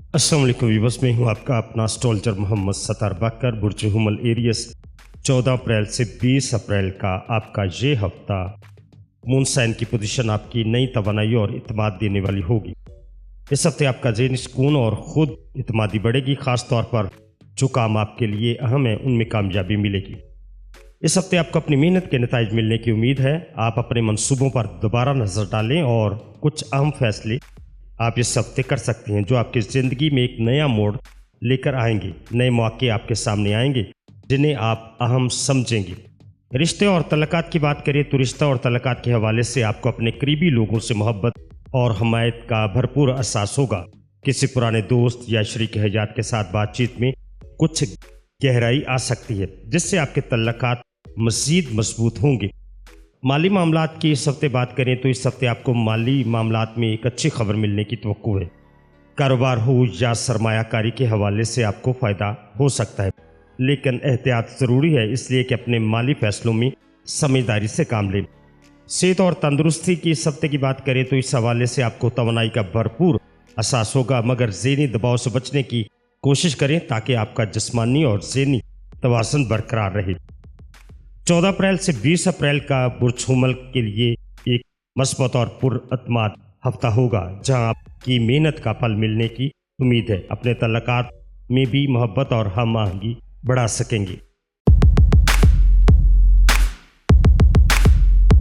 अस्सलाम वालेकुम व्यूअर्स, मैं हूं आपका अपना एस्ट्रोलॉजर मोहम्मद सत्तार बकर। बुर्ज हुमल एरियस 14 अप्रैल से 20 अप्रैल का आपका ये हफ्ता मून साइन की पोजीशन आपकी नई तवानाई और इत्मीनान देने वाली होगी। इस हफ्ते आपका ज़हनी सुकून और ख़ुद इत्मीनानी बढ़ेगी। ख़ास तौर पर जो काम आपके लिए अहम है उनमें कामयाबी मिलेगी। इस हफ्ते आपको अपनी मेहनत के नताइज मिलने की उम्मीद है। आप अपने मंसूबों पर दोबारा नज़र डालें और कुछ अहम फैसले आप इस हफ्ते कर सकते हैं जो आपकी ज़िंदगी में एक नया मोड़ लेकर आएंगे। नए मौके आपके सामने आएंगे जिन्हें आप अहम समझेंगे। रिश्ते और तल्लुकात की बात करें तो रिश्ता और तल्लुकात के हवाले से आपको अपने करीबी लोगों से मोहब्बत और हमायत का भरपूर एहसास होगा। किसी पुराने दोस्त या शरीक हयात के साथ बातचीत में कुछ गहराई आ सकती है जिससे आपके तल्लुकात मज़ीद मजबूत होंगे। माली मामलात की इस हफ्ते बात करें तो इस हफ्ते आपको माली मामलात में एक अच्छी खबर मिलने की तवक्को है। कारोबार हो या सरमायाकारी के हवाले से आपको फ़ायदा हो सकता है, लेकिन एहतियात ज़रूरी है, इसलिए कि अपने माली फैसलों में समझदारी से काम लें। सेहत और तंदुरुस्ती की इस हफ्ते की बात करें तो इस हवाले से आपको तवानाई का भरपूर एहसास होगा, मगर ज़हनी दबाव से बचने की कोशिश करें ताकि आपका जिस्मानी और ज़हनी तवाज़ुन बरकरार रहे। 14 अप्रैल से 20 अप्रैल का बुर्ज हुमल के लिए एक मस्बत और पुरअतमाद हफ्ता होगा जहां आपकी मेहनत का फल मिलने की उम्मीद है। अपने तल्लुकात में भी मोहब्बत और हम आहंगी बढ़ा सकेंगे।